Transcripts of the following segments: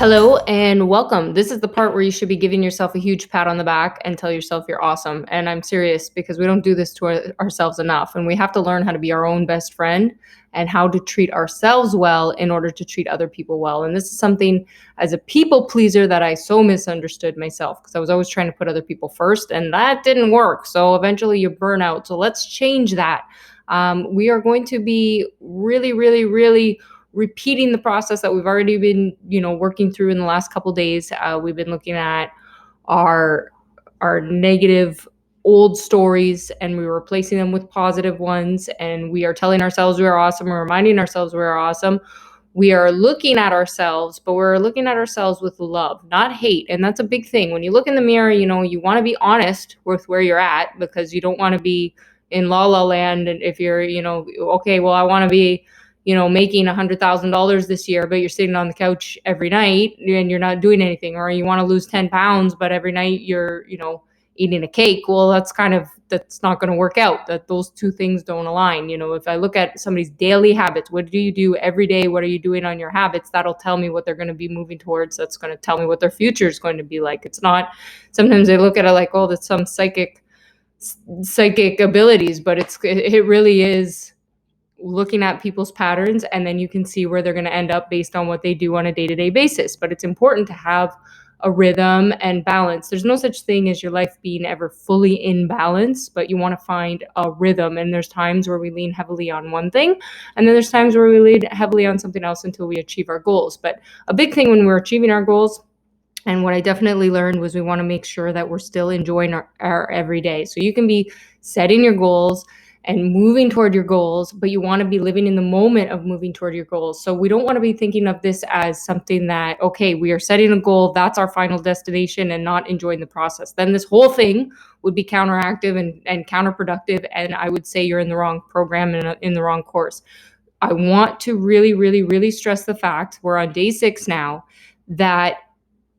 Hello and welcome. This is the part where you should be giving yourself a huge pat on the back and tell yourself you're awesome. And I'm serious because we don't do this to ourselves enough. And we have to learn how to be our own best friend and how to treat ourselves well in order to treat other people well. And this is something as a people pleaser that I so misunderstood myself because I was always trying to put other people first and that didn't work. So eventually you burn out. So let's change that. We are going to be really repeating the process that we've already been, working through in the last couple of days. We've been looking at our negative old stories and we're replacing them with positive ones. And we are telling ourselves we are awesome. We're reminding ourselves we are awesome. We are looking at ourselves, but we're looking at ourselves with love, not hate. And that's a big thing. When you look in the mirror, you want to be honest with where you're at because you don't want to be in la la land. And if you're, okay, well, I want to be making $100,000 this year, but you're sitting on the couch every night and you're not doing anything, or you want to lose 10 pounds, but every night you're, eating a cake. Well, that's not going to work out. That those two things don't align. If I look at somebody's daily habits, what do you do every day? What are you doing on your habits? That'll tell me what they're going to be moving towards. That's going to tell me what their future is going to be like. It's not, sometimes they look at it like, oh, that's some psychic abilities, but it really is looking at people's patterns, and then you can see where they're going to end up based on what they do on a day-to-day basis. But it's important to have a rhythm and balance. There's no such thing as your life being ever fully in balance, but you want to find a rhythm. And there's times where we lean heavily on one thing, and then there's times where we lean heavily on something else until we achieve our goals. But a big thing when we're achieving our goals, and what I definitely learned, was we want to make sure that we're still enjoying our everyday. So you can be setting your goals and moving toward your goals, but you want to be living in the moment of moving toward your goals. So we don't want to be thinking of this as something that, okay, we are setting a goal, that's our final destination, and not enjoying the process. Then this whole thing would be counteractive and counterproductive. And I would say you're in the wrong program and in the wrong course. I want to really stress the fact, we're on day 6 now, that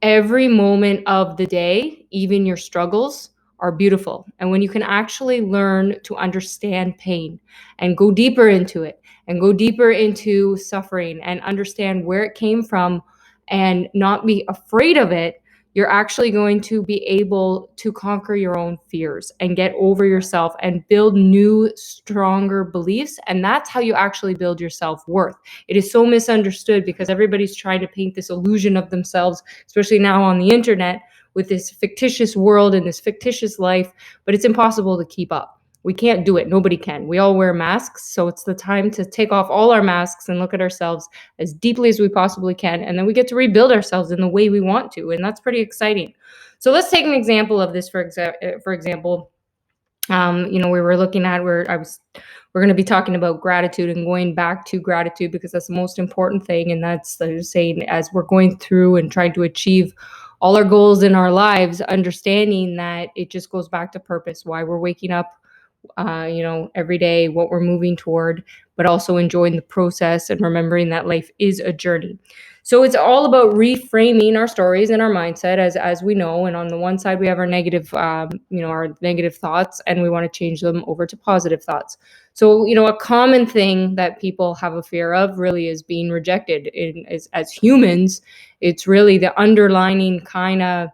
every moment of the day, even your struggles, are beautiful. And when you can actually learn to understand pain and go deeper into it and go deeper into suffering and understand where it came from and not be afraid of it, you're actually going to be able to conquer your own fears and get over yourself and build new, stronger beliefs. And that's how you actually build your self-worth. It is so misunderstood because everybody's trying to paint this illusion of themselves, especially now on the internet, with this fictitious world and this fictitious life, but it's impossible to keep up. We can't do it. Nobody can. We all wear masks. So it's the time to take off all our masks and look at ourselves as deeply as we possibly can. And then we get to rebuild ourselves in the way we want to. And that's pretty exciting. So let's take an example of this. For example, we were looking at we're going to be talking about gratitude and going back to gratitude because that's the most important thing. And that's saying, as we're going through and trying to achieve all our goals in our lives, understanding that it just goes back to purpose, why we're waking up, every day, what we're moving toward, but also enjoying the process and remembering that life is a journey. So it's all about reframing our stories and our mindset, as we know. And on the one side, we have our negative, our negative thoughts, and we want to change them over to positive thoughts. So, a common thing that people have a fear of really is being rejected. As humans, it's really the underlining kind of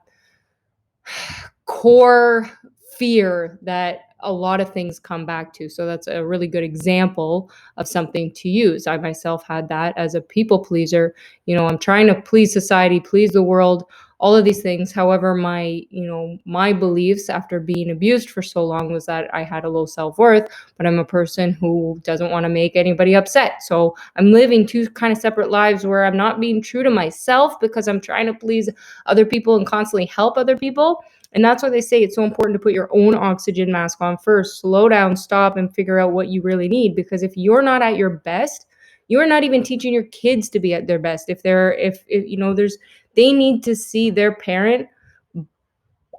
core fear that a lot of things come back to. So that's a really good example of something to use. I myself had that as a people pleaser. I'm trying to please society, please the world, all of these things. However, my beliefs after being abused for so long was that I had a low self-worth, but I'm a person who doesn't want to make anybody upset. So I'm living two kind of separate lives where I'm not being true to myself because I'm trying to please other people and constantly help other people. And that's why they say it's so important to put your own oxygen mask on first. Slow down, stop, and figure out what you really need. Because if you're not at your best, you're not even teaching your kids to be at their best. They need to see their parent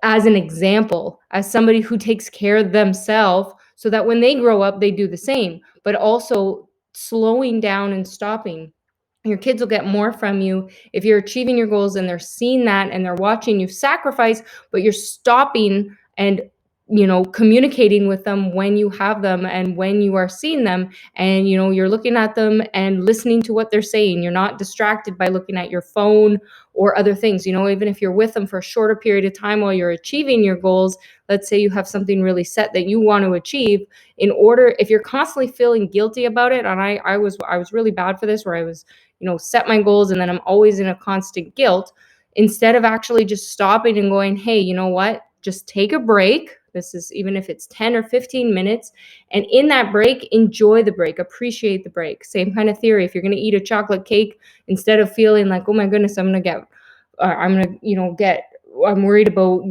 as an example, as somebody who takes care of themselves, so that when they grow up, they do the same. But also slowing down and stopping. Your kids will get more from you if you're achieving your goals and they're seeing that and they're watching you sacrifice, but you're stopping and communicating with them when you have them and when you are seeing them, and you're looking at them and listening to what they're saying. You're not distracted by looking at your phone or other things. Even if you're with them for a shorter period of time while you're achieving your goals. Let's say you have something really set that you want to achieve. If you're constantly feeling guilty about it, and I was really bad for this, where I was set my goals and then I'm always in a constant guilt, instead of actually just stopping and going, hey, you know what, just take a break. This is even if it's 10 or 15 minutes. And in that break, enjoy the break, appreciate the break. Same kind of theory. If you're going to eat a chocolate cake, instead of feeling like, oh my goodness, I'm worried about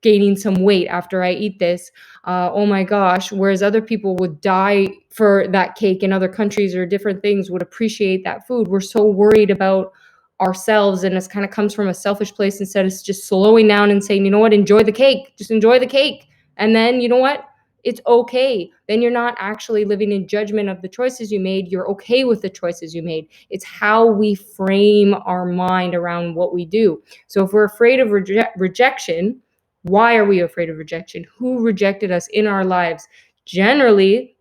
gaining some weight after I eat this. Oh my gosh. Whereas other people would die for that cake in other countries or different things, would appreciate that food. We're so worried about ourselves, and it kind of comes from a selfish place, instead of just slowing down and saying, you know what, enjoy the cake, just enjoy the cake. And then you know what, it's okay. Then you're not actually living in judgment of the choices you made. You're okay with the choices you made. It's how we frame our mind around what we do. So if we're afraid of rejection, why are we afraid of rejection? Who rejected us in our lives? Generally,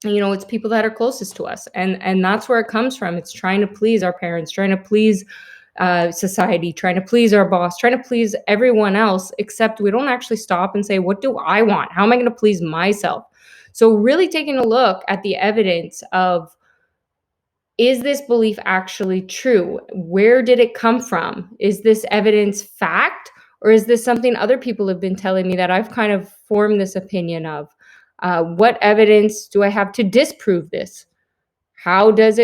it's people that are closest to us, and that's where it comes from. It's trying to please our parents, trying to please society, trying to please our boss, trying to please everyone else, except we don't actually stop and say, what do I want? How am I going to please myself? So really taking a look at the evidence of, is this belief actually true? Where did it come from? Is this evidence fact, or is this something other people have been telling me that I've kind of formed this opinion of? What evidence do I have to disprove this? How does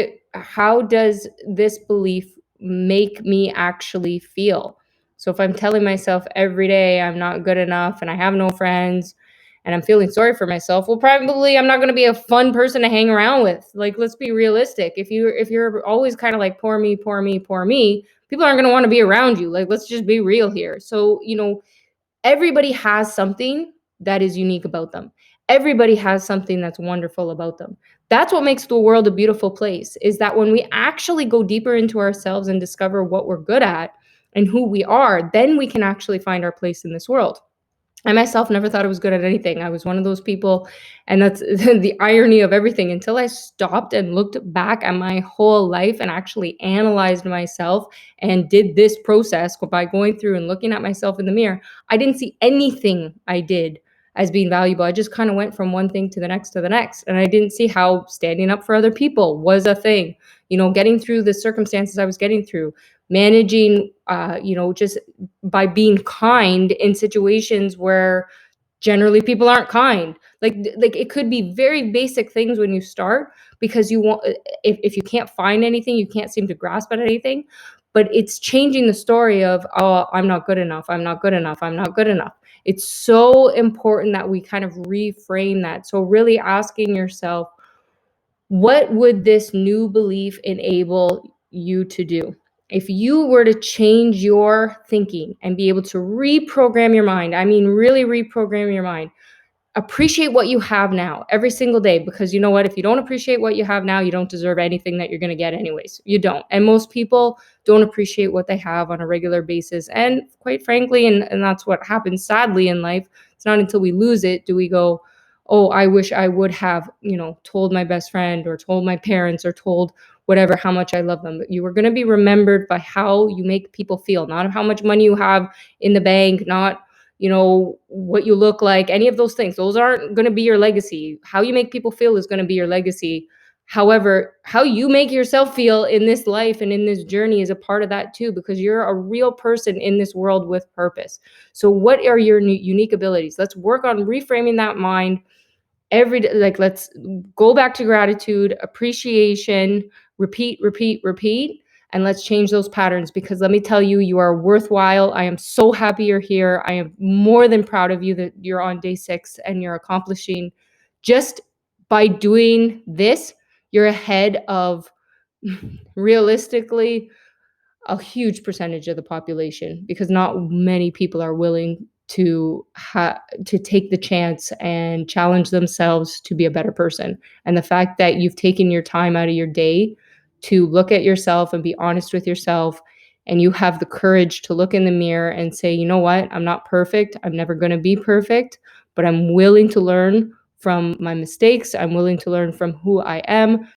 this belief make me actually feel? So if I'm telling myself every day I'm not good enough and I have no friends and I'm feeling sorry for myself, well, probably I'm not going to be a fun person to hang around with. Like, let's be realistic. If you're always kind of like, poor me, poor me, poor me, people aren't going to want to be around you. Like, let's just be real here. So, everybody has something that is unique about them. Everybody has something that's wonderful about them. That's what makes the world a beautiful place, is that when we actually go deeper into ourselves and discover what we're good at and who we are, then we can actually find our place in this world. I myself never thought I was good at anything. I was one of those people, and that's the irony of everything. Until I stopped and looked back at my whole life and actually analyzed myself and did this process by going through and looking at myself in the mirror, I didn't see anything I did as being valuable. I just kind of went from one thing to the next to the next. And I didn't see how standing up for other people was a thing. Getting through the circumstances I was getting through, managing, just by being kind in situations where generally people aren't kind. Like it could be very basic things when you start, because you want, if you can't find anything, you can't seem to grasp at anything. But it's changing the story of, oh, I'm not good enough, I'm not good enough, I'm not good enough. It's so important that we kind of reframe that. So really asking yourself, what would this new belief enable you to do? If you were to change your thinking and be able to reprogram your mind, I mean, really reprogram your mind, appreciate what you have now every single day, because you know what? If you don't appreciate what you have now, you don't deserve anything that you're going to get anyways. You don't. And most people don't appreciate what they have on a regular basis. And quite frankly, and that's what happens sadly in life, it's not until we lose it do we go, oh, I wish I would have, told my best friend or told my parents or told whatever how much I love them. But you are going to be remembered by how you make people feel, not how much money you have in the bank, not what you look like, any of those things. Those aren't going to be your legacy. How you make people feel is going to be your legacy. However, how you make yourself feel in this life and in this journey is a part of that too, because you're a real person in this world with purpose. So what are your unique abilities? Let's work on reframing that mind every day. Like, let's go back to gratitude, appreciation, repeat, repeat, repeat, and let's change those patterns, because let me tell you, you are worthwhile. I am so happy you're here. I am more than proud of you that you're on day 6 and you're accomplishing. Just by doing this, you're ahead of realistically a huge percentage of the population, because not many people are willing to take the chance and challenge themselves to be a better person. And the fact that you've taken your time out of your day to look at yourself and be honest with yourself, and you have the courage to look in the mirror and say, you know what, I'm not perfect, I'm never going to be perfect, but I'm willing to learn from my mistakes. I'm willing to learn from who I am